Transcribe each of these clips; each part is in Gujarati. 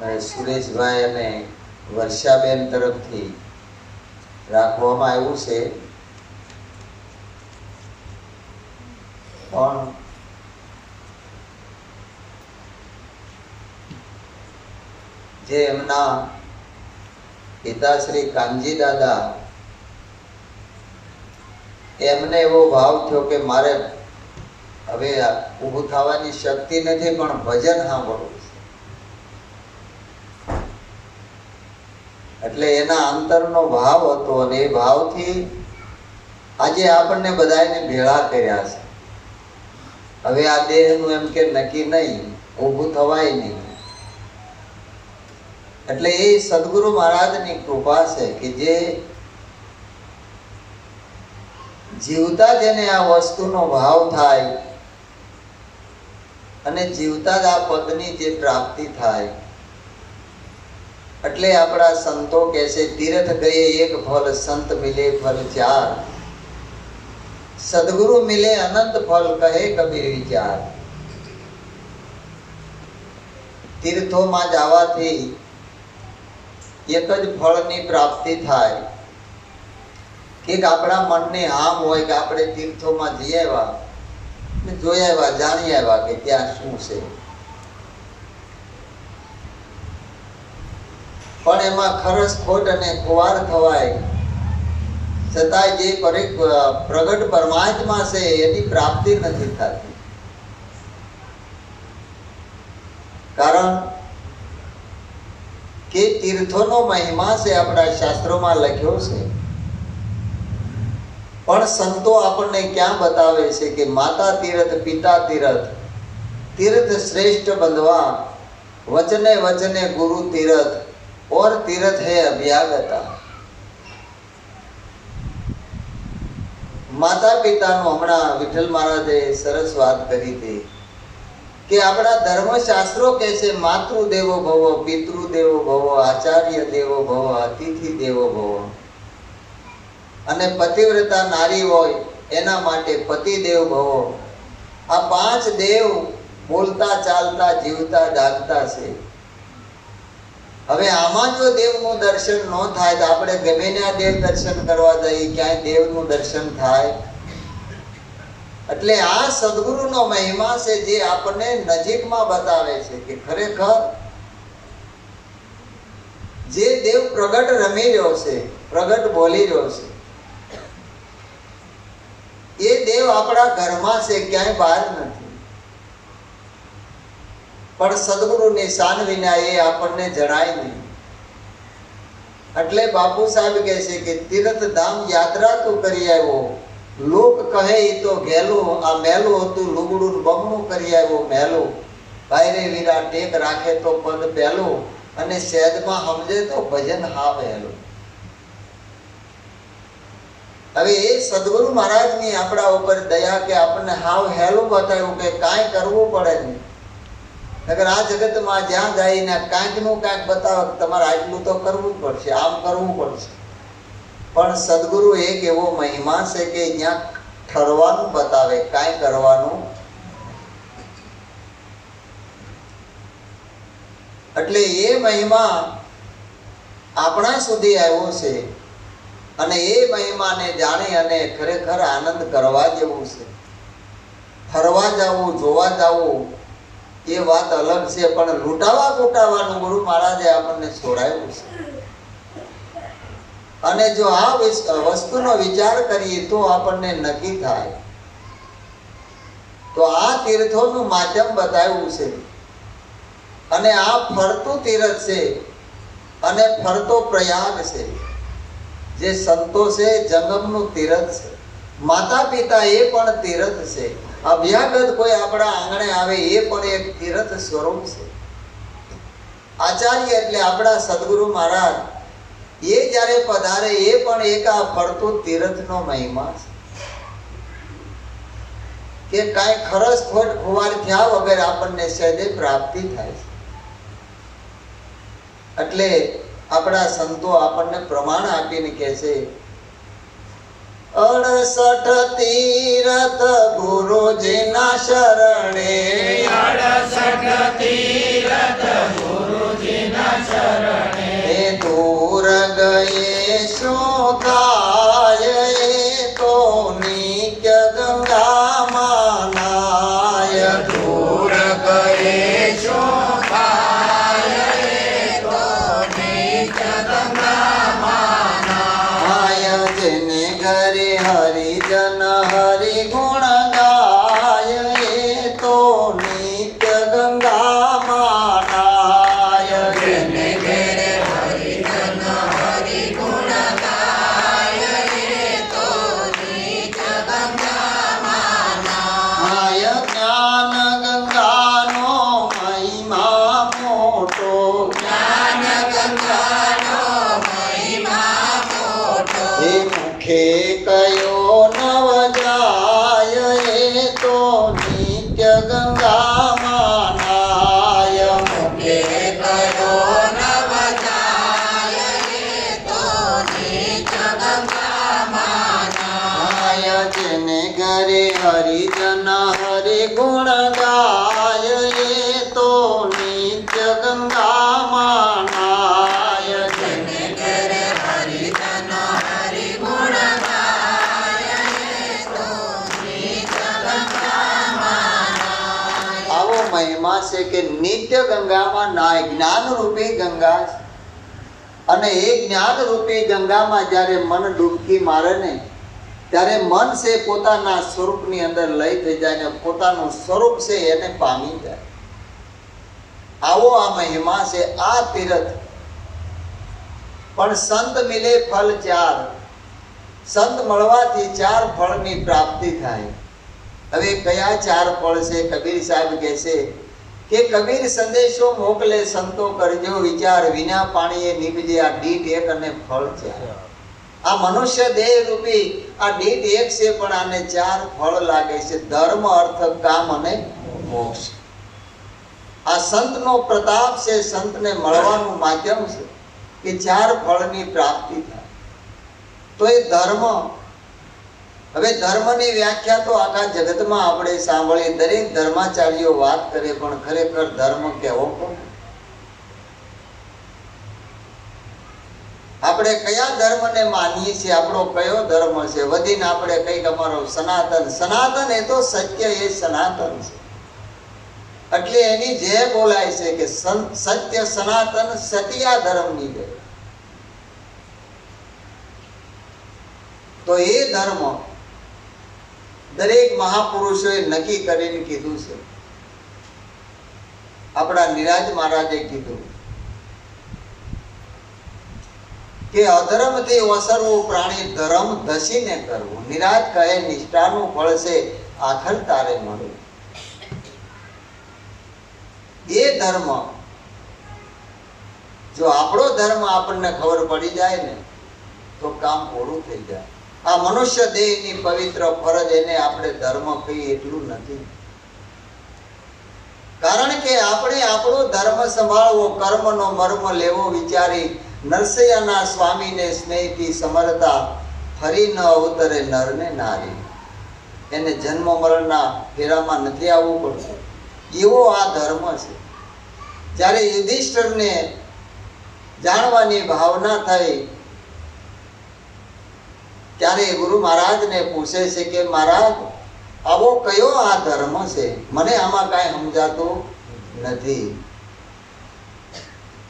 સુરેશભાઈ અને વર્ષાબેન તરફથી રાખવામાં આવ્યું છે. પણ જે એમના પિતાશ્રી કાનજી દાદા, એમને એવો ભાવ થયો કે મારે હવે ઊભું થવાની શક્તિ નથી, પણ ભજન સાંભળવું છે. એટલે એના અંતરનો ભાવ હતો અને એ ભાવથી આજે આપણને બધાને ભેળા કર્યા છે. હવે આ દેહનું એમ કે નક્કી નહીં, ઊભું થવાય નહીં. એટલે એ સદગુરુ મહારાજની કૃપા છે કે જે જીવતા જેને આ વસ્તુનો ભાવ થાય અને જીવતા જ આ પદની જે પ્રાપ્તિ થાય. એટલે આપણા સંતો કહે છે, તીર્થ ગયે એક ફલ, સંત મિલે ફલ ચાર, સદગુરુ મિલે અનંત ફલ, કહે કબીર વિચાર. તીર્થોમાં જવાથી એક જ ફળની પ્રાપ્તિ થાય કે આપણા મનને આમ હોય કે આપણે તીર્થોમાં જઈ આવ્યા, જોઈ આવ્યા, જાણી આવ્યા કે ત્યાં શું છે. પણ એમાં ખરસ ખોટ અને ખુવાર થવાય છતાંય જે પ્રગટ પરમાત્મા છે એની પ્રાપ્તિ નથી થતી. કારણ કે તીર્થોનો મહિમા છે, આપણા શાસ્ત્રોમાં લખ્યો છે. પણ સંતો આપણને ક્યાં બતાવે છે કે માતા તીર્થ, પિતા તીર્થ, તીર્થ શ્રેષ્ઠ બંધવા, વચને વચને ગુરુ તીર્થ, और तीर्थ है अभ्यागता. માતા પિતાનું હમણાં વિઠ્ઠલ મહારાજે સરસ વાત કરી હતી કે આપણા ધર્મશાસ્ત્રો કહે છે, માતૃ દેવો ભવ, પિતૃ દેવો ભવ, આચાર્ય દેવો ભવ, અતિથિ દેવો ભવ. અને પતિવ્રતા નારી હોય એના માટે પતિ દેવ ભવ. આ 5 દેવ બોલતા ચાલતા જીવતા જાગતા છે. હવે આમાં જો દેવનું દર્શન ન થાય તો આપણે ગમે ત્યાં દેવ દર્શન કરવા જઈએ, ક્યાંય દેવનું દર્શન થાય. એટલે આ સદગુરુનો મહિમા છે જે આપણને નજીકમાં બતાવે છે કે ખરેખર જે દેવ પ્રગટ રમી રહ્યો છે, પ્રગટ બોલી રહ્યો છે, એ દેવ આપણા ઘરમાં છે, ક્યાંય બહાર નથી. પણ સદગુરુની શાન વિના એ આપણને જણાય નહીં. એટલે બાપુ સાહેબ કહે છે કે તીર્થ ધામ યાત્રા તું કરી આવ્યો, લોક કહે ઈ તો ઘેલું, આ મેલું હતું લુગડું બમણું કરી આવ્યો મેલું. ભાઈરે વીરા ટેક રાખે તો પદ પહેલું, અને સહેજમાં સમજે તો ભજન હા વહેલું. હવે એ સદગુરુ મહારાજની આપણા ઉપર દયા કે આપણને હાવ હેલું બતાવ્યું કે કાંઈ કરવું પડે નહીં. અગર આ જગતમાં જ્યાં જઈને કાંઈક નું કાંઈક બતાવે તમારે આટલું તો કરવું જ પડશે, આમ કરવું પડશે. પણ સદગુરુ એક એવો મહિમા છે કે જ્યાં ઠરવાનું બતાવે, કાંઈ કરવાનું. એટલે એ મહિમા આપણા સુધી આવ્યો છે અને એ મહિમાને જાણી અને ખરેખર આનંદ કરવા જેવું છે. ફરવા જવું, જોવા જવું એ વાત અલગ છે, પણ લૂંટાવા કૂટાવાનું ગુરુ મહારાજે આપણને છોડાયું છે. અને જો આ વસ્તુનો વિચાર કરીએ તો આપણને નક્કી થાય. તો આ તીર્થોનું માધ્યમ બતાવ્યું છે અને આ ફરતું તીર્થ છે અને ફરતો પ્રયાગ છે. જે સંતો છે જંગમનું તીર્થ છે. માતા પિતા એ પણ તીર્થ છે. અભ્યાગત કોઈ આપણા આંગણે આવે એ પણ એક તીર્થ સ્વરૂપ છે. આચાર્ય એટલે આપણા સદગુરુ મહારાજ એ જ્યારે પધારે એ પણ એક આ ફરતું તીર્થનો મહિમા છે કે કાંઈ ખરસ ખોટ ખુવાર થયા વગર આપણને સહેજે પ્રાપ્તિ થાય છે. એટલે આપણા સંતો આપણને પ્રમાણ આપીને કહે છે, 68 તીરથ ગુરુજીના શરણે, 68 તીરથ ગુરુજીના ગંગામાં નાય. મુખે કયો નવ જાય એ તો નીચ ગંગામાં નાય. જેને ઘરે હરિજન હરિ ગુણ ગાય એ તો નિત્ય ગંગામાં નાય. જેને ઘરે હરિજન હરિગુણ ગાય એ તો નીચ ગંગામાં નાય. આવો મહિમા છે કે નિત્ય ગંગામાં નાય. જ્ઞાન રૂપી ગંગા છે. અને એ જ્ઞાન રૂપી ગંગામાં જ્યારે મન ડૂબકી મારે ને ત્યારે મન છે પોતાના સ્વરૂપની અંદર લઈ થઈ જાય ને પોતાનું સ્વરૂપ છે એને પામી જાય. આવો આ મહિમા છે આ તીર્થ. પણ સંત મિલે ફલ ચાર. સંત મળવાથી ચાર ફળની પ્રાપ્તિ થાય. હવે કયા ચાર ફળ છે? કબીર સાહેબ કહે છે કે કબીર સંદેશો મોકલે સંતો કરજો વિચાર, વિના પાણીએ નીપજે આ દીઠ એક અને ફળ ચાર. આ મનુષ્ય દેહ રૂપી આ દીઠ એક છે પણ આને ચાર ફળ લાગે છે: ધર્મ, અર્થ, કામ અને મોક્ષ. આ સંતનો પ્રતાપ છે. સંતને મળવાનું માધ્યમ છે કે ચાર ફળની પ્રાપ્તિ થાય. તો એ ધર્મ. હવે ધર્મની વ્યાખ્યા તો આખા જગતમાં આપણે સાંભળીએ, દરેક ધર્માચાર્યો વાત કરે, પણ ખરેખર ધર્મ કેવો કોણ? આપણે કયા ધર્મને માનીએ છીએ? આપણો કયો ધર્મ છે? વધીને આપણે કંઈક અમારો સનાતન. સનાતન એ તો સત્ય, એ સનાતન છે. એટલે એની જે બોલાય છે કે સત્ય સનાતન સત્યા ધર્મની જય. તો એ ધર્મ દરેક મહાપુરુષોએ નક્કી કરીને કીધું છે. આપણા નિરાજ મહારાજે કીધું કે અધર્મથી ઓસરવું પ્રાણી ધર્મ ધસીને કરવું. નિરાજ કહે નિષ્ઠાનું ફળ છે આખર તારે મળવું. એ ધર્મ, જો આપણો ધર્મ આપણને ખબર પડી જાય ને તો કામ પૂરું થઈ જાય. આ મનુષ્ય દેહની પવિત્ર ફરજ, એને આપણે ધર્મ કહીએ એટલું નથી. કારણ કે આપણે આપણો ધર્મ સંભાળવો, કર્મનો મર્મ લેવો વિચારી નરસૈયાના સ્વામીને સ્નેહથી સમરતા ફરી ન અવતરે નરને નારી. એને જન્મ મરણના ફેરામાં નથી આવવું પડતું. એવો આ ધર્મ છે. જ્યારે યુધિષ્ઠિરને જાણવાની ભાવના થઈ ત્યારે ગુરુ મહારાજને પૂછે છે કે મહારાજ, આવો કયો આ ધર્મ છે? મને આમાં કાંઈ સમજાતું નથી.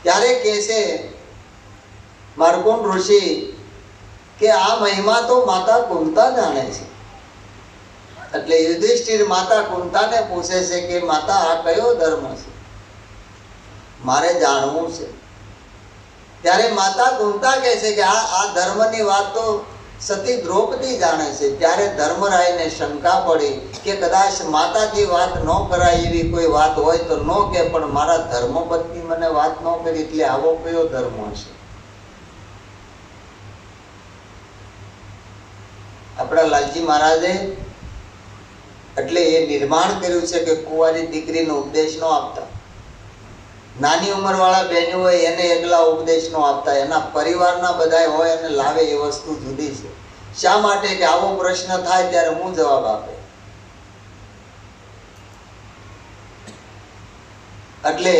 ત્યારે કહે છે માર્કુંડ ઋષિ કે આ મહિમા તો માતા કુંતા જાણે છે. એટલે યુધિષ્ઠિર માતા કુંતાને પૂછે છે કે માતા, આ કયો ધર્મ છે? મારે જાણવું છે. ત્યારે માતા કુંતા કહે છે કે આ ધર્મની વાત તો સતી દ્રૌપદી જાણે છે. ત્યારે ધર્મરાયને શંકા પડી કે કદાચ માતાથી વાત ન કરાય એવી કોઈ વાત હોય તો ન કે, પણ મારા ધર્મપત્ની મને વાત ન કરી, એટલે આવો કયો ધર્મ છે? આપણા લાલજી મહારાજે એટલે એ નિર્માણ કર્યું છે કે કુંવારી દીકરીનો ઉપદેશ ન આપતા. નાની ઉંમર વાળા બહેનો હોય એને એકલા ઉપદેશ ન આપતા. એના પરિવારના બધા હોય અને લાવે એ વસ્તુ જુદી છે. શા માટે? કે આવો પ્રશ્ન થાય ત્યારે હું જવાબ આપે. એટલે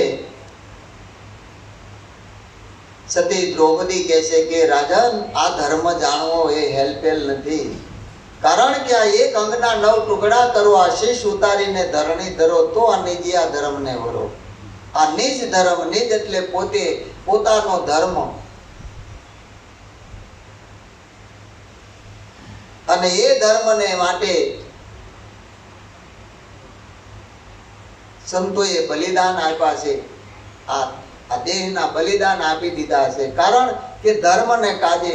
સતી દ્રૌપદી કહે છે કે રાજન, આ ધર્મ જાણવો એ હેલપેલ નથી. કારણ કે આ એક અંગના 9 ટુકડા કરો, આશીષ ઉતારીને ધરણી ધરો, તો આ નિજિયા ધર્મને વરો. આ નિજ ધર્મ, નિજ એટલે પોતે, પોતાનો ધર્મ. અને એ ધર્મને માટે સંતોએ બલિદાન આપ્યા છે. આ દેહના બલિદાન આપી દીધા છે. કારણ કે ધર્મને કાજે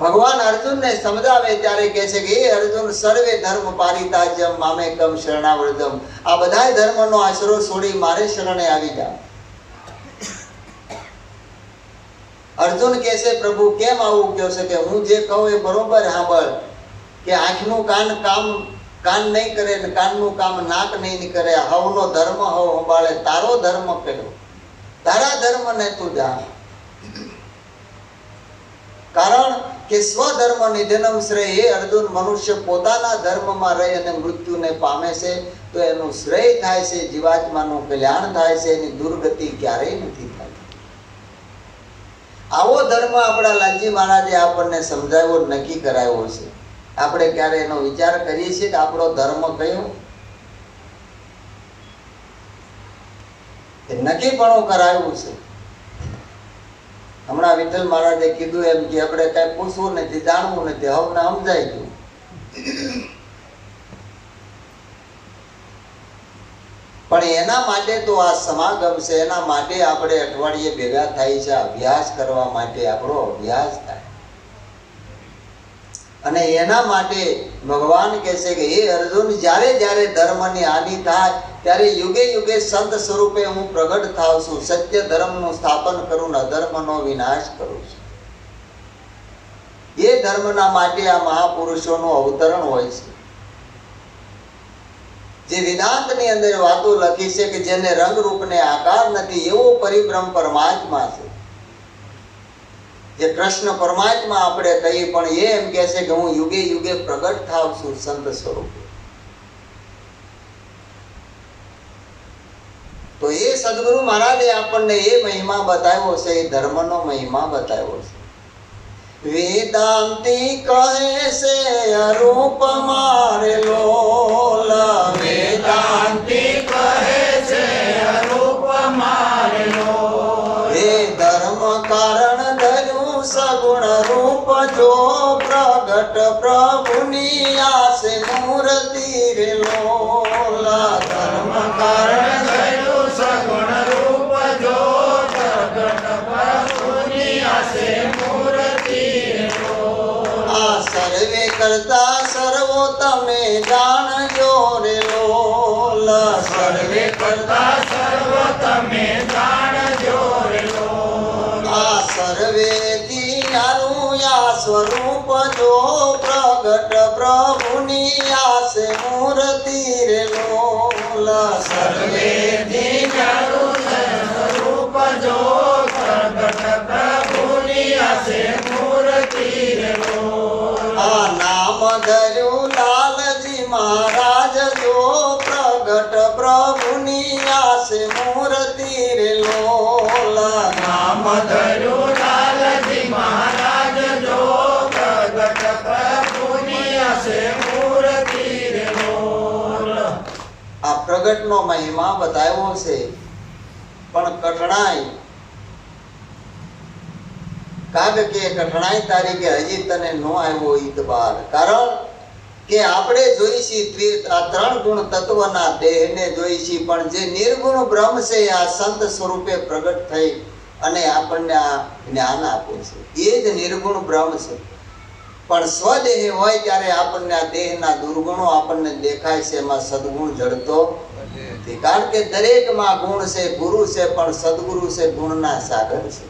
ભગવાન અર્જુનને સમજાવે ત્યારે કહે છે કે એ અર્જુન, સર્વે ધર્મ પારિતાજ્યમ મામે કમ શરણાવૃતમ. આ બધા ધર્મનો આશરો છોડી મારે શરણે આવી જા. અર્જુન કહે છે પ્રભુ કેમ આવું કહો છે? કે હું જે કહું એ બરોબર સાંભળ. કે આંખનું કાન કામ કાન નહીં કરે ને કાનનું કામ નાક નહીં કરે, હવનો ધર્મ હવ સંભાળે, તારો ધર્મ કર્યો, તારા ધર્મને તું જાણ. કારણ કે સ્વધર્મ નિધનમ શ્રેય. એ અર્જુન, મનુષ્ય પોતાના ધર્મમાં રહી અને મૃત્યુને પામે છે તો એનું શ્રેય થાય છે, જીવાત્માનું કલ્યાણ થાય છે, એની દુર્ગતિ ક્યારેય નથી થાય. આવો ધર્મ આપણા લાલજી મહારાજે આપણને સમજાવ્યો, નક્કી કરાવ્યો છે. આપણે ક્યારે એનો વિચાર કરીએ છીએ કે આપણો ધર્મ કયો? એ નક્કીપણું કરાવ્યું છે. હમણાં વિઠ્ઠલ મહારાજે કીધું એમ કે આપણે કઈ પૂછવું નથી, જાણવું નથી, હવને સમજાઈ ગયું. પણ એના માટે તો આ સમાગમ છે, એના માટે આપણે અઠવાડિયે ભેગા થાય છે, અભ્યાસ કરવા માટે આપણો અભ્યાસ થાય. અને એના માટે ભગવાન કહે છે કે હે અર્જુન, જ્યારે જ્યારે ધર્મની હાનિ થાય ત્યારે યુગે યુગે સંત સ્વરૂપે હું પ્રગટ થાવ છું, સત્ય ધર્મનું સ્થાપન કરું, અધર્મનો વિનાશ કરું છું. એ ધર્મના માટે આ મહાપુરુષોનું અવતરણ હોય છે. જે વેદાંતની અંદર વાતો લખી છે કે જેને રંગ રૂપને આકાર નથી એવો પરિબ્રહ્મ પરમાત્મા છે. જે કૃષ્ણ પરમાત્મા આપણે કહીએ પણ એ એમ કહે છે કે હું યુગે યુગે પ્રગટ થાવ છું સંત સ્વરૂપે. તો એ સદગુરુ મહારાજે આપણને એ મહિમા બતાવ્યો છે, એ ધર્મનો મહિમા બતાવ્યો છે. વેદાંતિ કહે છે અરૂપ મારે લોલ, વેદાંતિ કહે છે અરૂપ મારે લોલ. હે ધર્મ કારણ ધર્યું સગુણ રૂપ જો પ્રગટ પ્રભુની આસે મૂર્તિ રે લોલ. ધર્મ કારણ ધર્યું સગુણ રૂપ જો પ્રગટ પ્રભુની આસે મૂર્તિ રે લોલ. આ સર્વે કરતા સર્વો તમે જાણજો રે લોલ. સર્વે કરતા સર્વ તમે જાણજો રે લોલ. આ સર્વેથી ન્યારું આ સ્વરૂપ જો પ્રગટ પ્રભુની આસે મૂર્તિ રે લોલ. સર્વેથી ન્યારું સ્વરૂપ જો પ્રગટ પ્રભુની આસે મૂર્તિ રે લોલ. આ નામ ધર્યું લાલજી મહારાજ જો પ્રગટ પ્રભુની આસે મૂર્તિ રે લોલ. નામ ધર્યું લાલજી મહારાજ જો પ્રગટ પ્રભુની આસે મૂર્તિ રે લોલ. આ પ્રગટનો મહિમા બતાવ્યો છે, પણ કઠણાઈ કાગ કે કઠણાઈ તારીખે હજી તને નો આવ્યો ઈતબાર. કારણ કે આપણે જોઈશી આ ત્રણ ગુણ તત્વના દેહને જોઈશી, પણ જે નિર્ગુણ બ્રહ્મ છે આ સંત સ્વરૂપે પ્રગટ થઈ અને આપણને આ જ્ઞાન આપે છે. એ જ નિર્ગુણ બ્રહ્મ છે. પણ સ્વદેહ હોય ત્યારે આપણને આ દેહના દુર્ગુણો આપણને દેખાય છે, એમાં સદગુણ જડતો નથી. કારણ કે દરેકમાં ગુણ છે, ગુરુ છે, પણ સદગુરુ છે ગુણના સાગર છે.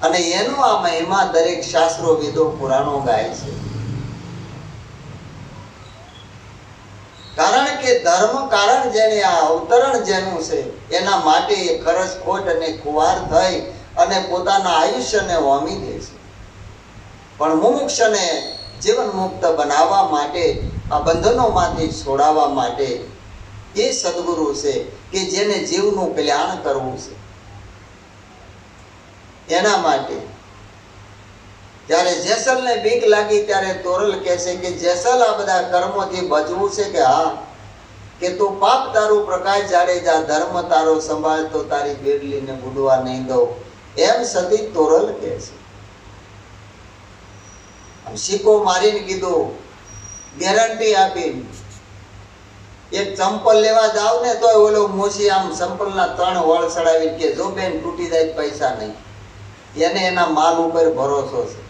અને એનો આ મહિમા દરેક શાસ્ત્રો વિદો પુરાણો ગાય છે. કારણ કે ધર્મ કારણ જેને આ અવતરણ જેનું છે એના માટે ખરચ ખોટ અને કુવાર થઈ અને પોતાના આયુષ્યને હોમી દે છે. પણ મુમુક્ષને જીવન મુક્ત બનાવવા માટે, આ બંધનોમાંથી છોડાવવા માટે એ સદગુરુ છે કે જેને જીવનું કલ્યાણ કરવું છે. એના માટે જ્યારે જેસલને બીક લાગી ત્યારે તોરલ કહે છે કે જેસલ આ બધા કર્મોથી બચવું છે કે હા, કે તું પાપ તારું પ્રકાશ જાડેજા, ધર્મ તારો સંભાળ તો તારી બેડલીને બુડવા નહીં દઉં, એમ સતી તોરલ કહે છે. સિક્કો મારીને કીધું, ગેરંટી આપી. એક ચંપલ લેવા જાવ ને તો ઓલો મોસી આમ ચંપલના 3 વળ ચડાવી કે જો બેન તૂટી જાય પૈસા નહીં. એને એના માલ ઉપર ભરોસો છે.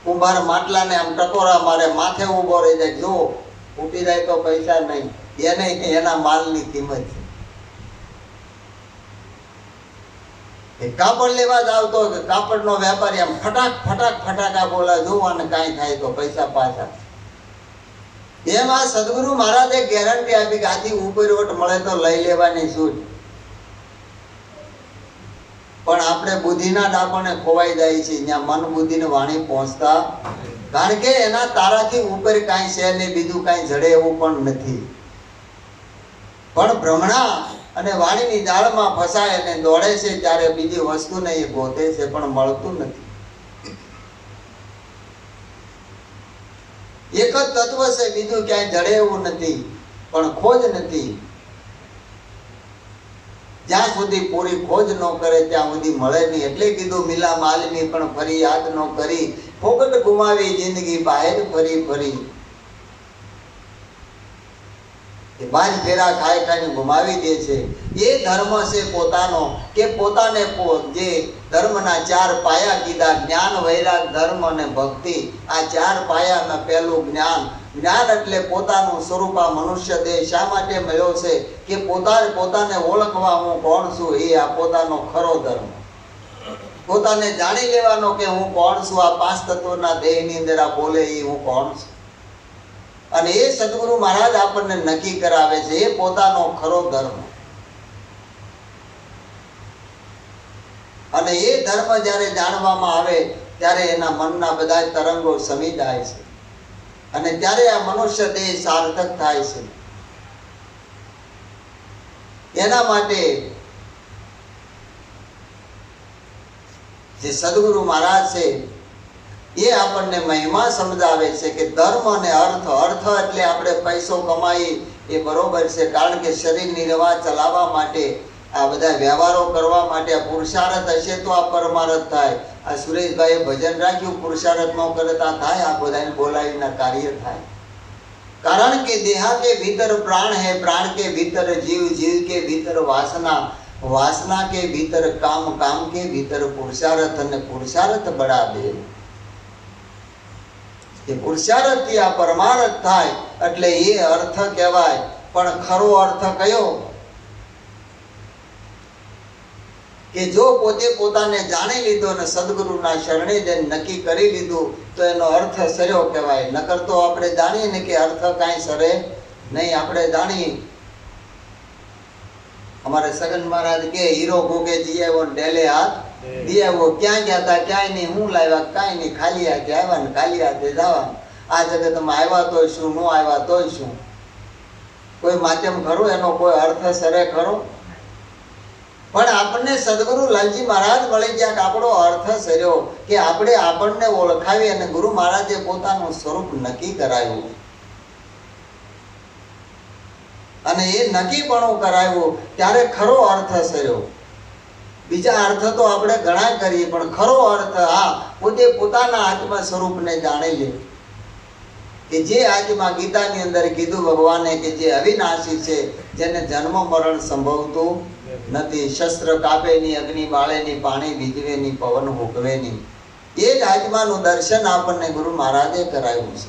કુંભાર માટલાને આમ ટકોરા મારે, માથે ઉભો રહી જાય, જો તૂટી જાય તો પૈસા નહીં. એને એના માલની કિંમત છે. કાપડ લેવા જાવ તો કાપડનો વેપારી આમ ફટાક ફટાક ફટાકા બોલા, જો અને કાંઈ થાય તો પૈસા પાછા. એમાં સદગુરુ મહારાજે ગેરંટી આપી કે આથી ઉપરવટ મળે તો લઈ લેવાની છૂટ. પણ આપણે બુદ્ધિના ડાપણે ખોવાઈ જાય છે, ત્યાં મન બુદ્ધિ ને વાણી પહોંચતા, કારણ કે એના તારાથી ઉપર કાંઈ છે ને બીજું કાંઈ જડે એવું પણ નથી. પણ ભ્રમણા અને વાણીની જાળમાં ફસાય અને દોડે છે ત્યારે બીજી વસ્તુને એ ગોતે છે પણ મળતું નથી. એક જ તત્વ છે, બીજું ક્યાંય જડે એવું નથી, પણ ખોજ નથી. જ્યાં સુધી પૂરી ખોજ ન કરે ત્યાં સુધી મળે નહીં. એટલે કીધું મિલા માલની પણ ફરી યાદ ન કરી, ફોકટ ગુમાવી જિંદગી બહાર ફરી ફરી. એ બાર ફેરા ખાઈ ખાઈને ગુમાવી દે છે. એ ધર્મ છે પોતાનો, કે પોતાને જે ધર્મના 4 પાયા કીધા, જ્ઞાન, વૈરાગ, ધર્મ અને ભક્તિ. આ 4 પાયામાં પહેલું જ્ઞાન. જ્ઞાન એટલે પોતાનું સ્વરૂપ. આ મનુષ્ય દેહ શા માટે મળ્યો છે? કે પોતાને ઓળખવા હું કોણ છું. એ આ પોતાનો ખરો ધર્મ. પોતાને જાણી લેવાનો કે હું કોણ છું. આ 5 તત્વના દેહની અંદર આ બોલે એ હું કોણ છું. અને એ સદગુરુ મહારાજ આપણને નક્કી કરાવે છે. એ પોતાનો ખરો ધર્મ. અને એ ધર્મ જ્યારે જાણવામાં આવે ત્યારે એના મનના બધા તરંગો શમી જાય છે અને ત્યારે આ મનુષ્ય દેહ સાર્થક થાય છે. એના માટે જે સદગુરુ મહારાજ છે એ આપણને મહિમા સમજાવે છે કે ધર્મ અને અર્થ. અર્થ એટલે આપણે પૈસો કમાઈ એ બરોબર છે, કારણ કે શરીર નિર્વાહ ચલાવવા માટે, આ બધા વ્યવહારો કરવા માટે આ પુરુષાર્થ હશે તો આ પરમાર્થ થાય. આ સુરેશભાઈએ ભજન રાખ્યું, પુરુષાર્થ ન કરતા થાય, આ બધાને બોલાવીને કાર્ય થાય. કારણ કે દેहा के भीतर प्राण है, प्राण के भीतर जीव, जीव के भीतर वासना, वासना के भीतर काम, काम के भीतर पुरुषार्थ અને પુરુષાર્થ બળા દે. એ પુરુષાર્થથી આ પરમાર્થ થાય એટલે એ અર્થ કહેવાય. પણ ખરો અર્થ કયો? કે જો પોતે પોતાને જાણી લીધો અને સદગુરુના શરણે જઈને નક્કી કરી લીધું તો એનો અર્થ સર્યો કહેવાય. નકર તો આપણે જાણીએ ને કે અર્થ કાંઈ સરે નહીં. આપણે જાણીએ, અમારે સગન મહારાજ કે હીરો ભોગે જી આવ્યો ને ડેલે હાથ દી આવ્યો. ક્યાં ગયા હતા? ક્યાંય નહીં. હું લાવ્યા? કાંઈ નહીં. ખાલી હાથે આવ્યા ને ખાલી હાથે જવા. આ જગતમાં આવ્યા તોય શું, ન આવ્યા તોય શું? કોઈ માધ્યમ ખરું? એનો કોઈ અર્થ સરે ખરો? પણ આપણને સદગુરુ લાલજી મહારાજ મળી ગયા કે આપણો અર્થ સર્યો, કે આપણે આપણને ઓળખાવી અને ગુરુ મહારાજે પોતાનું સ્વરૂપ નક્કી કરાવ્યું. અને એ નક્કીપણું કરાવ્યું ત્યારે ખરો અર્થ સર્યો. બીજા અર્થ તો આપણે ઘણા કરીએ, પણ ખરો અર્થ હા પોતે પોતાના આત્મા સ્વરૂપને જાણી લે. કે જે આત્મા ગીતાની અંદર કીધું ભગવાને કે જે અવિનાશી છે, જેને જન્મ મરણ સંભવતું નથી, શસ્ત્ર કાપે ની, અગ્નિ બાળે ની, પાણી ભીજવે ની, પવન હુકવે ની, એ જ આત્માનું દર્શન આપણને ગુરુ મહારાજે કરાવ્યું છે.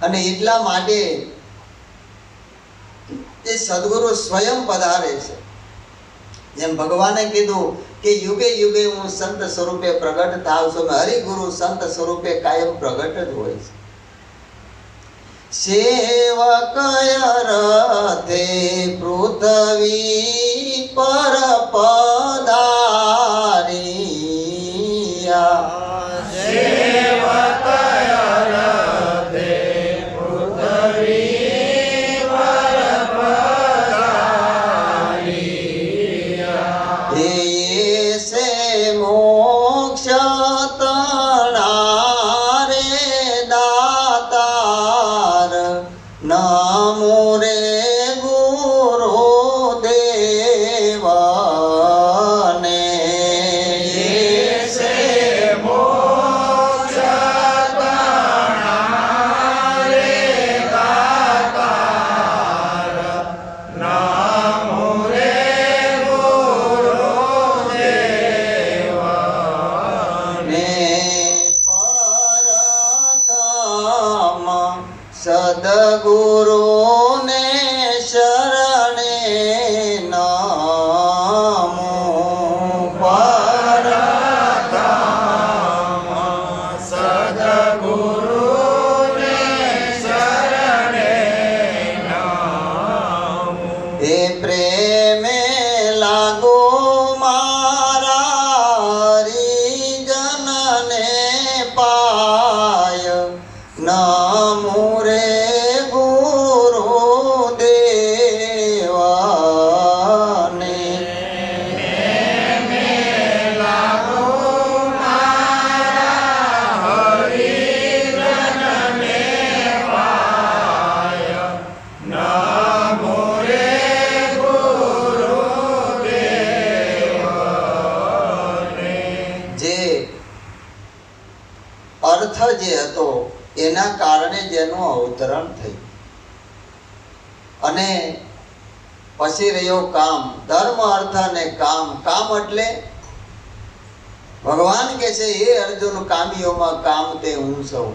અને એટલા માટે એ સદગુરુ સ્વયં પધારે છે. જેમ ભગવાને કીધું કે યુગે યુગે હું સંત સ્વરૂપે પ્રગટ થાવ છું. હરિગુરુ સંત સ્વરૂપે કાયમ પ્રગટ જ હોય છે. સેવક રથે પૃથ્વી પર પધારિયા, સેવક રથે પૃથ્વી પર પધારિયા. એ સે મોક્ષ તણારે દાતાર, નમો રે ગુરુદેવને. સે મોક્ષ તણારે દાતાર, નમો રે ગુરુદેવને. પરતમ સદગુરુને શરણે નમો. પરતમ નમો રે ગુરુદેવાને અર્થ જે હતો એના કારણે જેનું અવતરણ થયું અને પછી રહ્યો કામ, ધર્મ અર્થ અને કામ. કામ એટલે ભગવાન કહે છે હે અર્જુન કામીઓમાં કામ તે હું સૌ.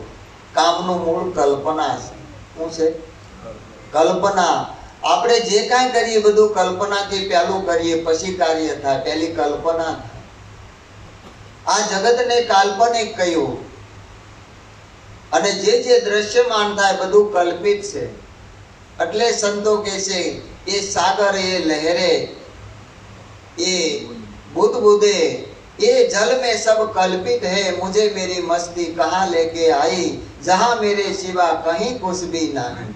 કામનું મૂળ કલ્પના છે. શું છે? કલ્પના. આપણે જે કાંઈ કરીએ બધું કલ્પનાથી પહેલું કરીએ પછી કાર્ય થાય. પહેલી કલ્પના. આ જગતને કાલ્પનિક કહ્યું અને જે દ્રશ્યમાન થાય બધું કલ્પિત છે. એટલે સંતો કહે છે ये सागर ये लहरे ये बुदबुदे ये जल में सब कल्पित है मुझे मेरी मस्ती कहाँ लेके आई जहाँ मेरे सिवा कहीं कुछ भी नहीं.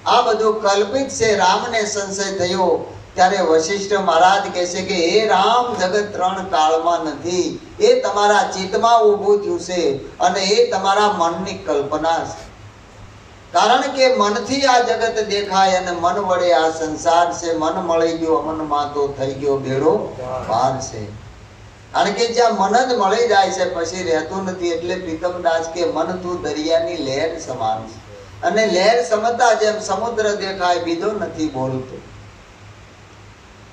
આ બધું કલ્પિત છે. રામને સંશય થયો ત્યારે વશિષ્ઠ મહારાજ કહે છે કે હે રામ જગત ત્રણ કાળમાં નથી, એ તમારા ચિત્તમાં ઊભું થયું છે અને એ તમારા મનની કલ્પના છે. કારણ કે મનથી આ જગત દેખાય અને મન વડે આ સંસાર છે. મન મળી ગયો અમનમાં તો થઈ ગયો બેડો પાર છે. કારણ કે જ્યાં મન જ મળી જાય છે પછી રહેતું નથી. એટલે પ્રીતમદાસ કે મન તું દરિયાની લહેર સમાન છે અને લહેર સમતા જેમ સમુદ્ર દેખાય બીજો નથી બોલતો.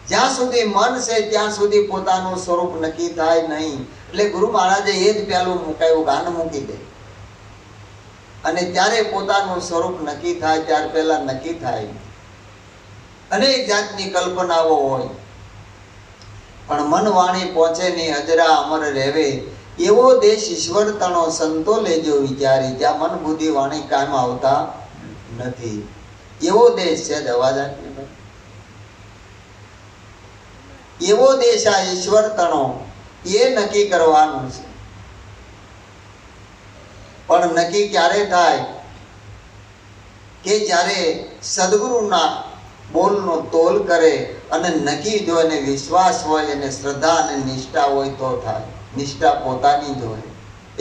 જ્યાં સુધી મન છે ત્યાં સુધી પોતાનું સ્વરૂપ નક્કી થાય નહીં. એટલે ગુરુ મહારાજે એ જ પેલું મુકાયું, ગાન મૂકી દે અને ત્યારે પોતાનું સ્વરૂપ નક્કી થાય. ત્યાર પહેલા નક્કી થાય. અનેક જાતની કલ્પનાઓ હોય પણ મન વાણી પહોંચે નહીં, હજરા અમર રહેવે. એવો દેશ ઈશ્વર તણો સંતો લેજો વિચારી, જ્યાં મન બુદ્ધિ વાણી કામ આવતા નથી. એવો દેશ છે અવાજ આપી. એવો દેશ આ ઈશ્વર તણો એ નક્કી કરવાનું છે. પણ નક્કી ક્યારે થાય કે જ્યારે સદગુરુના બોલનો તોલ કરે અને નક્કી જો એને વિશ્વાસ હોય અને શ્રદ્ધા અને નિષ્ઠા હોય તો થાય. નિષ્ઠા પોતાની જ હોય.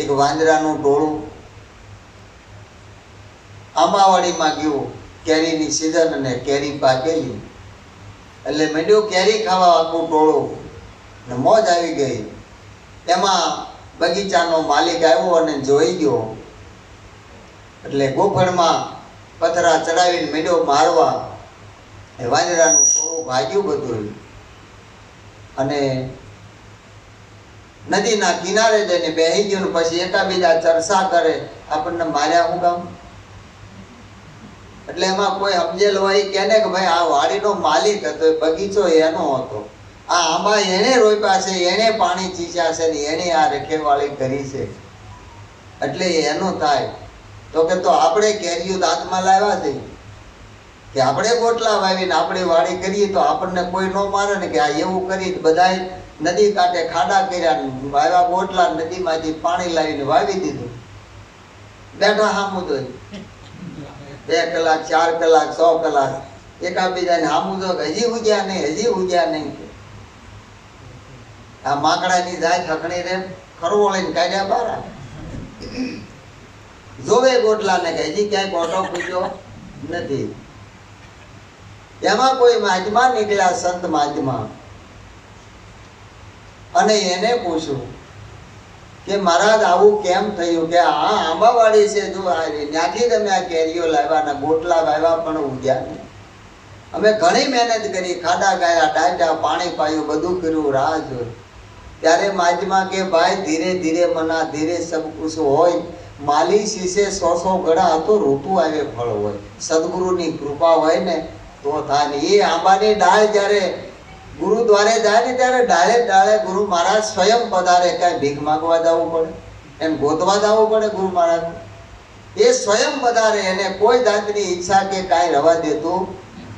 એક વાંદરાનું ટોળું આંબાવાડીમાં ગયું, કેરીની સિઝન અને કેરી પાકેલી એટલે મેંડ્યો કેરી ખાવા આખું ટોળું ને મોજ આવી ગઈ. એમાં બગીચાનો માલિક આવ્યો અને જોઈ ગયો એટલે ગોફળમાં પથરા ચડાવીને મેંડ્યો મારવા. એ વાંદરાનું ટોળું ભાગ્યું બધું અને નદીના કિનારે જઈને બેસી ગયો. પછી એકાબીજા ચર્ચા કરે, આપણને માર્યા હું કામ? એટલે એમાં કોઈ સમજેલ હોય કે ભાઈ આ વાડીનો માલિક હતો, બગીચો એનો હતો, આ આંબા એને રોપ્યા છે, એને પાણી ચીચ્યા છે ને એને આ રખેવાળી કરી છે એટલે એનું થાય. તો કે તો આપણે કેરીઓ દાંતમાં લાવ્યા છે કે આપણે ગોટલા વાવીને આપણી વાડી કરીએ તો આપણને કોઈ ન મારે ને કે આ એવું કરી. બધા નદી કાંઠે ખાડા કર્યા, વાવ્યા ગોટલા, નદીમાંથી પાણી લાવીને વાવી દીધું. બેઠા હામું તો 2 કલાક 4 કલાક 100 કલાક એકાબીજાને હામું તો હજી ઉગ્યા નહીં, હજી ઉગ્યા નહીં. આ માકડાની જાય થકણી રે ખરવોળીને કાઢ્યા બહાર. જોવે ગોટલાને કે હજી ક્યાંય ઓટો પૂછ્યો નથી. એમાં કોઈ મહાત્મા નીકળ્યા, સંત મહાત્મા, અને એને પૂછ્યું કે મહારાજ આવું કેમ થયું કે આ આંબાવાડી છે, જો ત્યાંથી તમે આ કેરીઓ લાવ્યા ને ગોટલા વાવ્યા પણ ઉગ્યા નહીં. અમે ઘણી મહેનત કરી, ખાડા ગાયા, ડાંટા, પાણી પાયું, બધું કર્યું, રાહ જોઈ. ત્યારે મહાત્મા કે ભાઈ ધીરે ધીરે મના ધીરે સબ કુછ હોય. માલી શીશે 100 ગળા હતો, ઋતુ આવે ફળ હોય. સદગુરુની કૃપા હોય ને તો થાય ને. એ આંબાની ડાળ જ્યારે ગુરુદ્વારે જાય ને ત્યારે ડાળે ડાળે ગુરુ મહારાજ સ્વયં પધારે. કાંઈ ભીખ માંગવા જવું પડે, એમ ગોતવા જવું પડે ગુરુ મહારાજ? એ સ્વયં પધારે. એને કોઈ જાતની ઈચ્છા કે કાંઈ રવા દેતું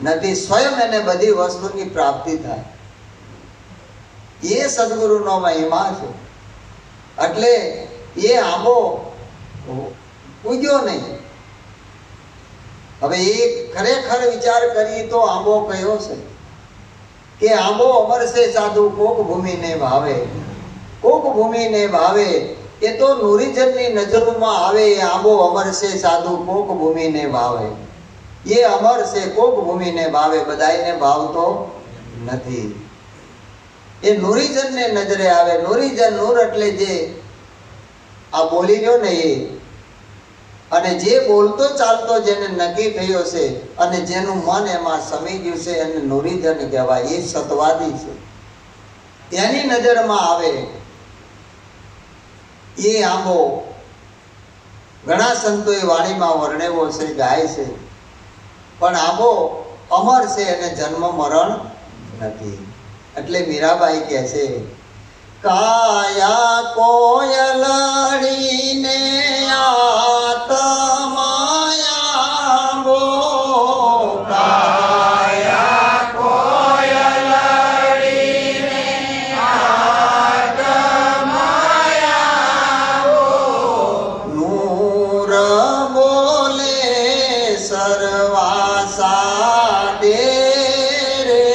નથી. સ્વયં એને બધી વસ્તુની પ્રાપ્તિ થાય. એ સદગુરુનો મહિમા છે. એટલે એ આંબો ઉગ્યો નહીં. હવે એ ખરેખર વિચાર કરીએ તો આંબો કયો છે કે આંબો અમર છે સાધુ કોક ભૂમિને ભાવે. કોક ભૂમિને ભાવે એ તો નુરીજનની નજરોમાં આવે. એ આંબો અમર છે સાધુ કોક ભૂમિને ભાવે. એ અમર છે કોક ભૂમિને ભાવે, બધાયને ભાવતો નથી. એ નુરીજનને નજરે આવે. નુરીજન, નૂર એટલે જે આ બોલી લ્યો ને એ, અને જે બોલતો ચાલતો જેને નક્કી થયો છે અને જેનું મન એમાં સમી ગયું છે એને નુરીજન કહેવાય. એ સતવાદી છે. એની નજરમાં આવે એ આંબો. ઘણા સંતોએ વાણીમાં વર્ણવ્યો છે, ગાય છે, પણ આંબો અમર છે અને જન્મ મરણ નથી. એટલે મીરાબાઈ કહે છે, કાયા કોયલડીને આતમાયાંબો. કાયા કોયલડીને આતમાયાંબો. નૂર બોલે સરવાસા દે રે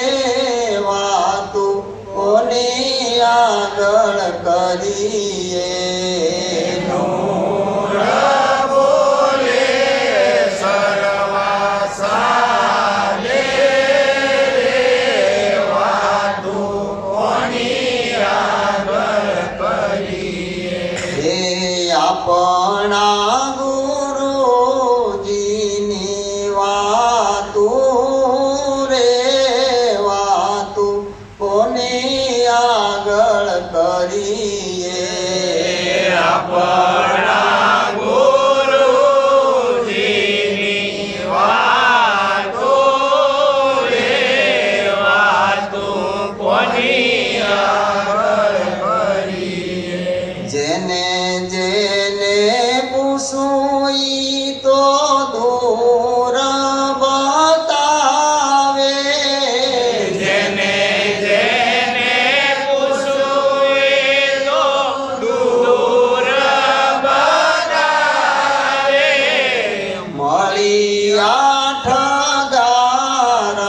વાતું કોની આગળ કરીએ. નૂર બોલે સરવાસા દે રે વાતું કોની આગળ કરીએ. હે આપણા ગુરુજીની વાતું રે વાતું કોની આગળ કરીએ. આપણા ગુરુજીની વાતો રે વાતું કોની આગળ કરીએ. જેને જેને પૂછું ઈ તો દૂર બતાવે. જેને જેને પૂછું એ તો દૂર બતાવે. મળી આઠ ગારા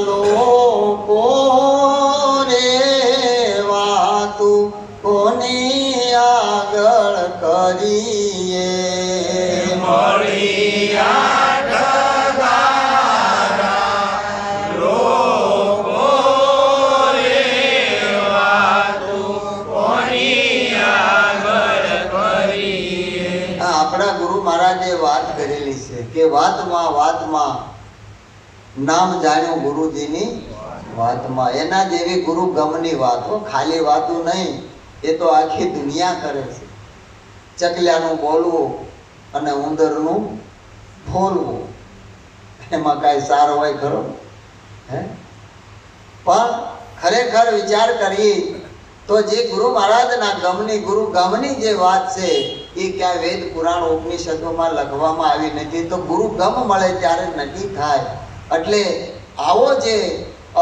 લોકો રે વાતું કોની આગળ કરીએ. મળી આઠ ગારા લોકો રે વાતું કોની આગળ કરીએ. આ આપણા ગુરુ મહારાજે વાત કરેલી છે કે વાતમાં વાતમાં નામ જાણ્યું ગુરુજીની વાતમાં. એના જેવી ગુરુ ગમની વાતો, ખાલી વાતો નહીં, એ તો આખી દુનિયા કરે છે. ચકલિયાનું બોલવું અને ઉંદરનું ફોલવું, એમાં કાંઈ સાર હોય ખરો? હે? પણ ખરેખર વિચાર કરીએ તો જે ગુરુ મહારાજના ગમની, ગુરુ ગમની જે વાત છે એ ક્યાંય વેદ પુરાણ ઉપનિષદોમાં લખવામાં આવી નથી. તો ગુરુ ગમ મળે ત્યારે નક્કી થાય. એટલે આવો જે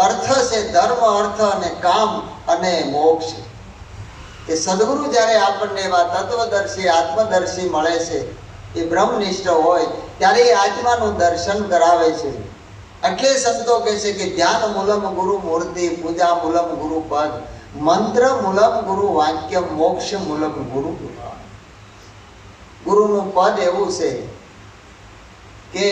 અર્થ છે, ધર્મ, અર્થ અને કામ અને મોક્ષ, કે સદગુરુ જ્યારે આપણને એવા તત્વદર્શી, આત્મદર્શી મળે છે, એ બ્રહ્મનિષ્ઠ હોય ત્યારે એ આત્માનું દર્શન કરાવે છે. એટલે સંતો કહે છે કે ધ્યાન મૂલમ ગુરુ મૂર્તિ, પૂજા મૂલમ ગુરુ પદ, મંત્ર મૂલમ ગુરુ વાક્ય, મોક્ષ મૂલમ ગુરુ. ગુરુનું પદ એવું છે કે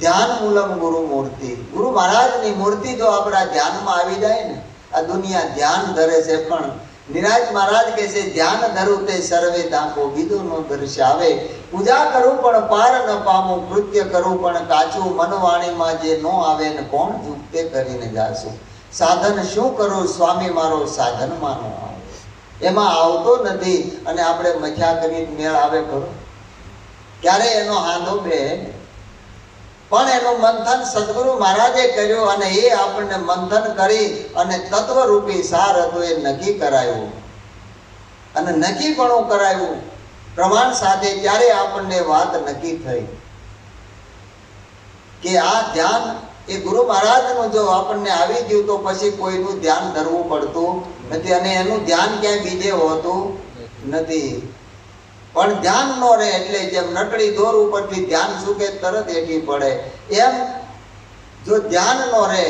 ધ્યાન મૂલમ ગુરુ મૂર્તિ. ગુરુ મહારાજની મૂર્તિ જો આપણા ધ્યાનમાં આવી જાય ને, આ દુનિયા ધ્યાન ધરે છે, પણ નિરાજ મહારાજ કહે છે ધ્યાન ધરું તે સર્વે તાંકો, બીજું નો દર્શાવે. પૂજા કરું પણ પાર ન પામું, કૃત્ય કરું પણ કાચું, મનવાણીમાં જે નો આવે ને કોણ જુક્તે કરીને જાશું. સાધન શું કરું સ્વામી મારો સાધનમાં નો આવે. એમાં આવતો નથી અને આપણે મથ્યા કરી મેળ આવે ખરો? ક્યારે એનો હાંધો બે? પણ એનું મંથન સદગુરુ મહારાજે કર્યું અને એ આપણને મંથન કરી અને તત્વરૂપી સાર હતું એ નક્કી કરાયું અને નક્કી પણ કરાયું પ્રમાણ સાથે. ત્યારે આપણને વાત નક્કી થઈ કે આ ધ્યાન એ ગુરુ મહારાજનું જો આપણને આવી ગયું તો પછી કોઈનું ધ્યાન ધરવું પડતું નથી અને એનું ધ્યાન ક્યાંય બીજે હોતું નથી. પણ ધ્યાન નો રહે એટલે જેમ નટળી દોર ઉપરથી ધ્યાન સુકે તરત હેઠી પડે, એમ જો ધ્યાન નો રહે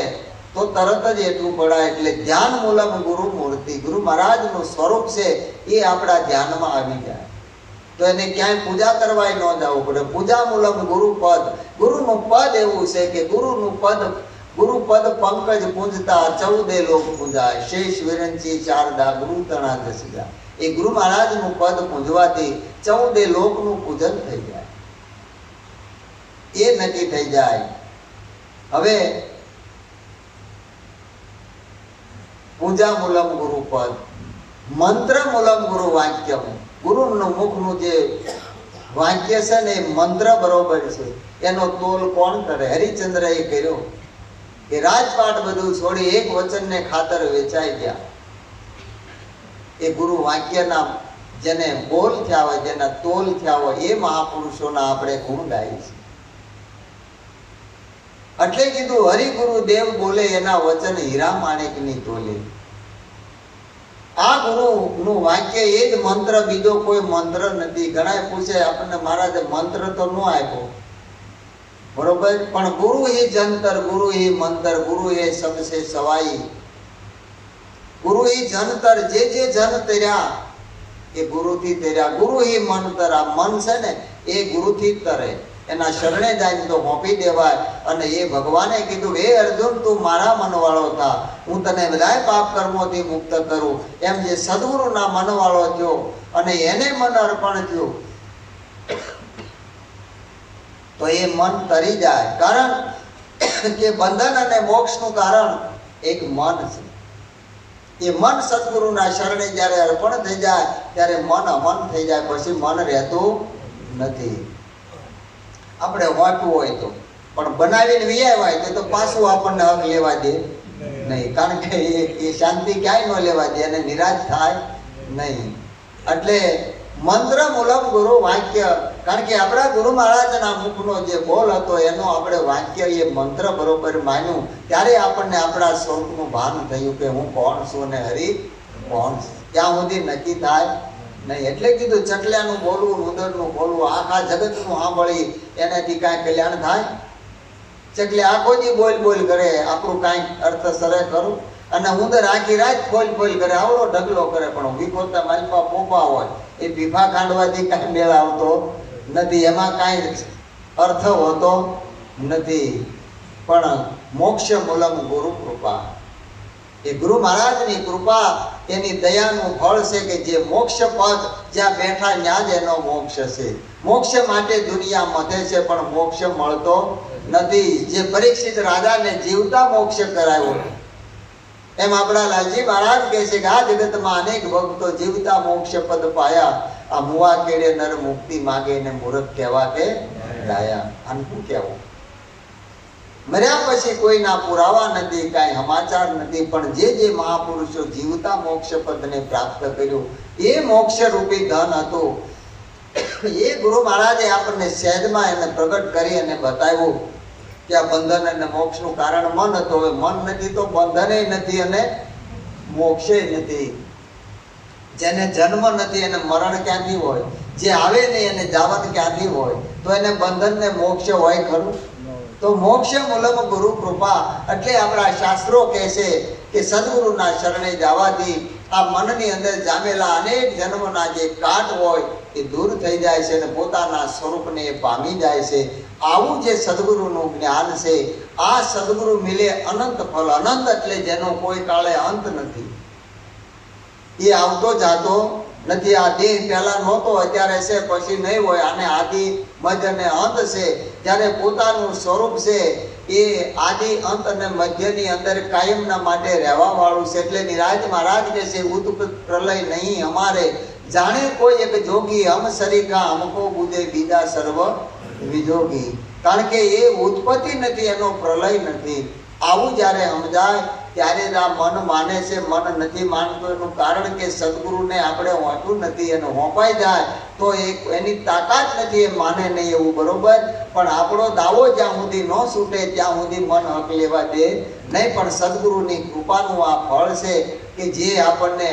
તો તરત જ હેઠું પડાય. એટલે ધ્યાન મૂલમ ગુરુ મૂર્તિ, ગુરુ મહારાજનું સ્વરૂપ છે એ આપણા ધ્યાનમાં આવી જાય તો એને ક્યાંય પૂજા કરવા ન જવું પડે. પૂજા મૂલમ ગુરુ પદ, ગુરુનું પદ એવું છે કે ગુરુનું પદ, ગુરુ પદ પંકજ પૂજતા 14 લોક પૂજાય, શેષ વિરંચી ચારદા ગુરુ તણા દસજા. એ ગુરુ મહારાજનું પદ પૂજવાથી 14 લોકનું પૂજન થઈ જાય, એ નક્કી થઈ જાય. હવે પૂજા મૂલમ ગુરુ પદ, મંત્ર મૂલમ ગુરુ વાક્યમ. ગુરુનું મુખનું જે વાક્ય છે ને એ મંત્ર બરોબર છે, એનો તોલ કોણ કરે? હરિચંદ્રએ કર્યો કે રાજપાટ બધું છોડી એક વચનને ખાતર વેચાઈ ગયા. એ ગુરુ વાક્યના જેને બોલ થયા હોય, જેના તોલ થયા હોય, એ મહાપુરુષોના આપણે ગુણ ગાઈએ છીએ. એટલે કીધું હરિગુરુ દેવ બોલે એના વચન હીરા માણેકની તોલે. આ ગુરુનું વાક્ય એ જ મંત્ર, બીજો કોઈ મંત્ર નથી. ઘણા પૂછે આપણને મહારાજે મંત્ર તો ન આપ્યો, બરોબર, પણ ગુરુ એ જંતર, ગુરુ એ મંત્ર, ગુરુ એ સબસે સવાઈ, ગુરુ એ જંતર. જે જન તર્યા એ ગુરુથી તર્યા. ગુરુ એ મંતર, આ મન છે ને એ ગુરુથી જ તરે. એના શરણે જાય તો હોંપી દેવાય. અને એ ભગવાને કીધું, હે અર્જુન તું મારા મનવાળો થા, હું તને બધાય પાપ કર્મોથી મુક્ત કરું. એમ જે સદગુરુના મનવાળો થયો અને એને મન અર્પણ થયું તો એ મન તરી જાય. કારણ કે બંધન અને મોક્ષનું કારણ એક મન છે. એ મન સદગુરુના શરણે જ્યારે અર્પણ થઈ જાય ત્યારે મન અમન થઈ જાય, પછી મન રહેતું નથી. આપણે વાંચવું હોય તો પણ બનાવીને વિયાય હોય તો પાછું આપણને હક લેવા દે નહીં, કારણ કે એ શાંતિ ક્યાંય ન લેવા દે અને નિરાશ થાય નહીં. એટલે મંત્ર મૂલમ ગુરુ વાક્ય, કારણ કે આપણા ગુરુ મહારાજના મુખનો જે બોલ હતો એનો આપણે વાક્ય એ મંત્ર બરોબર માન્યું ત્યારે આપણને આપણા સ્વરૂપનું ભાન થયું કે હું કોણ છું ને હરિ કોણ છું. ત્યાં સુધી નક્કી થાય નહીં. એટલે કીધું ચકલિયાનું બોલવું, ઉંદરનું બોલવું, આખા જગતનું સાંભળી એનાથી કાંઈ કલ્યાણ થાય? ચકલી આખો દી બોલ બોલ કરે, આપણું કાંઈ અર્થ સરે કરું? અને ઉંદર આખી રાત ફોલ ફોલ કરે, આવડો ઢગલો કરે, પણ વિખોતા માલપા પોપા હોય એ ભીફા કાઢવાથી કાંઈ મેળ આવતો નથી, એમાં કાંઈ અર્થ હોતો નથી. પણ મોક્ષ મૂલમ ગુરુ કૃપા, એ ગુરુ મહારાજની કૃપા, એની દયાનું ફળ છે કે જે મોક્ષ પદ જ્યાં બેઠા ત્યાં જ એનો મોક્ષ છે. મોક્ષ માટે દુનિયા મથે છે પણ મોક્ષ મળતો નથી. જે પરીક્ષિત રાજાને જીવતા મોક્ષ કરાયો, એમ આપણા લાલજી મહારાજ કહે છે કે આ જગતમાં અનેક ભક્તો જીવતા મોક્ષ પદ પાયા, આ મુવા કેડે નર મુક્તિ માગે ને મૂર્ખ કહેવા કે ડાયા. આનું શું કહેવું? મર્યા પછી કોઈના પુરાવા નથી, કાંઈ સમાચાર નથી, પણ જે મહાપુરુષો જીવતા મોક્ષ પદને પ્રાપ્ત કર્યું એ મોક્ષ રૂપી ધન હતું. એ ગુરુ મહારાજે આપણને સહેજમાં એને પ્રગટ કરી અને બતાવ્યું કે આ બંધન અને મોક્ષનું કારણ મન હતું. હવે મન નથી તો બંધને નથી અને મોક્ષે નથી. જેને જન્મ નથી એને મરણ ક્યાંથી હોય? જે આવે નહીં એને જાવન ક્યાંથી હોય? તો એને બંધન ને મોક્ષ હોય ખરું? તો મોક્ષ મૂલમ ગુરુ કૃપા. એટલે આપણા શાસ્ત્રો કહે છે કે સદગુરુના શરણે જવાથી આ મનની અંદર જામેલા અનેક જન્મના જે કાટ હોય એ દૂર થઈ જાય છે અને પોતાના સ્વરૂપને પામી જાય છે. આવું જે સદગુરુનું જ્ઞાન છે, આ સદગુરુ મિલે અનંત ફળ. અનંત એટલે જેનો કોઈ કાળે અંત નથી, એ આવતો જાતો નથી. આ દેહ પહેલા નહોતો, અત્યારે છે, પછી નહીં હોય. આને આદિ મધ્ય અને અંત છે. જ્યારે પોતાનું સ્વરૂપ છે એ આદિ અંત અને મધ્યની અંદર કાયમના માટે રહેવા વાળું છે. એટલે નિરાજ મહારાજ કહે છે ઉત્પત્તિ પ્રલય નહીં અમારે, જાણે કોઈ એક જોગી હમ સરીખા હમકો બુદે બીજા સર્વ વિજોગી. કારણ કે એ ઉત્પત્તિ નથી, એનો પ્રલય નથી. આવું જ્યારે સમજાય ત્યારે જ આ મન માને છે. મન નથી માનતું એનું કારણ કે સદગુરુને આપણે હોતું નથી. એને હોંપાઈ જાય તો એની તાકાત નથી, એ માને નહીં એવું બરોબર. પણ આપણો દાવો જ્યાં સુધી ન છૂટે ત્યાં સુધી મન હક લેવા દે નહીં. પણ સદગુરુની કૃપાનું આ ફળ છે કે જે આપણને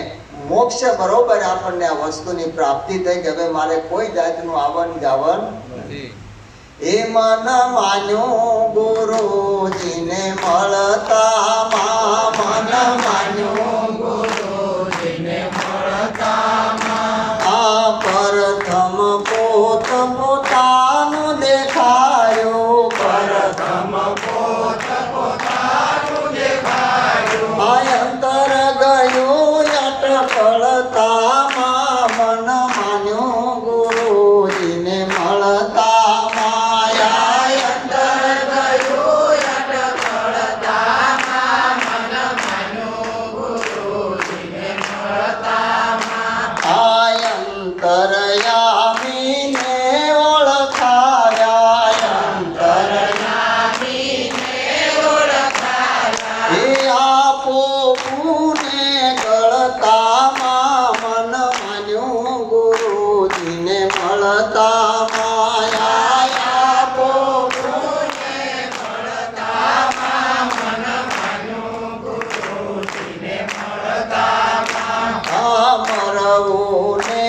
મોક્ષ બરોબર આપણને આ વસ્તુની પ્રાપ્તિ થઈ કે હવે મારે કોઈ જાતનું આવન જાવન એ મન માન્યું ગુરુજીને મળતા મન માન્યું ગુરુજીને મળતા આ પ્રથમ પોત પોતાનું દેખાયું પ્રથમ પોત પોતાનું દેખાયું અંતર ગયું અટકળતા મન માન્યું ગુરુજીને મળતા માયા અંતર ગયું અટકળતા મન માન્યું ગુરુજીને મળતા અંતરયામીને ઓળખાયા અંતરયામીને ઓળખાયા એ આપો પુને ગળતામાં મન માન્યું ગુરુજીને મળતા માયા આપો પુને મળતા મન માન્યું ગુરુજીને મળતા મરવું ને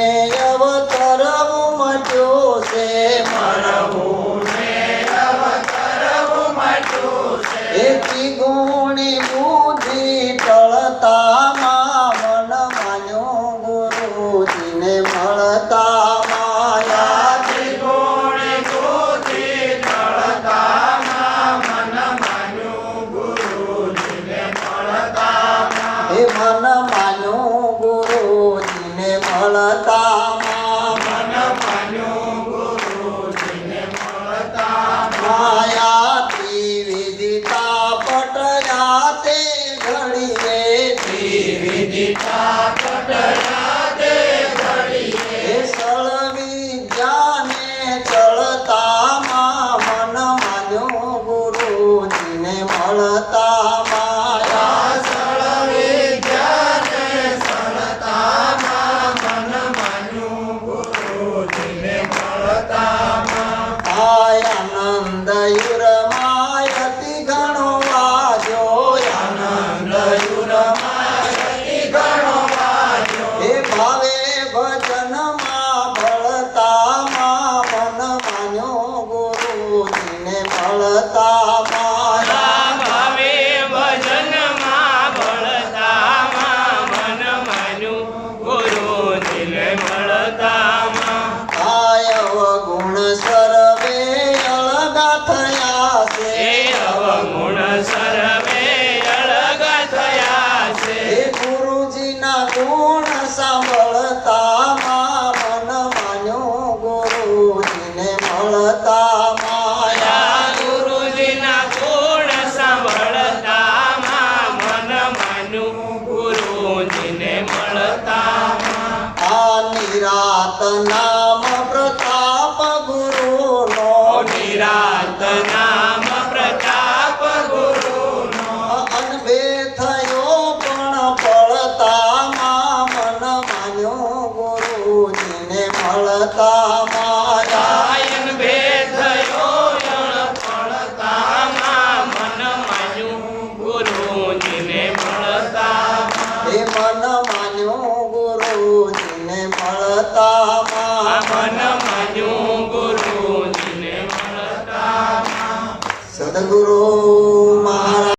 અવતરવું મટ્યું છે મરવું ને અવતરવું મટ્યું છે એકી ગુણી બુદ્ધિ ટળતામાં મન માન્યું ગુરુજીને મળતા માયા ત્રિગુણે બુદ્ધિ ટળતામાં મન માન્યું ગુરુજીને મળતા એ મન માન્યું ગુરુજીને મળતામાં મન માન્યું ગુરુજીને મળતા માયા ત્રિવિધિતા પટયા તે ઘડીએ વિદિતા પટયા તે ઘડીએ એ સળ વિદ્યાને ચળતામાં મન માન્યું ગુરુજીને મળતા માયા સળ વિદ્યાને સળતામાં મન માન્યું ગુરુજીને મળતા આનંદ યુરમાયતિ ઘણો વાજો આનંદ યુરમાયતિ ઘણો વાજો એ ભાવે ભજનમાં ભળતામાં મન માન્યું ગુરુજીને મળતા માયા ભાવે ભજનમાં ભળતામાં મન માન્યું ગુરુજીને મળતામાં અવગુણ સર્વે અળગા થયા એ છે અવગુણ સર્વે અળગા થયા છે એ ગુરુજીના ગુણ સાંભળતામાં મન માન્યું ગુરુજીને મળતા માયા ગુરુજીના ગુણ સાંભળતામાં મન માન્યું ગુરુજીને મળતામાં આ નિરાત નામ પ્રતાપ ગુરુનો નિરાત નામ પ્રતાપ ગુરુનો અનભે થયો પણ પડતામાં મન માન્યું ગુરુજીને મળતા માયા ગાયન ભેદ યોયણ પડતામાં મન માન્યું ગુરુજીને મળતામાં એ મન માન્યું ગુરુજીને મળતામાં મન માન્યું ગુરુજીને મળતામાં સદગુરુ મહા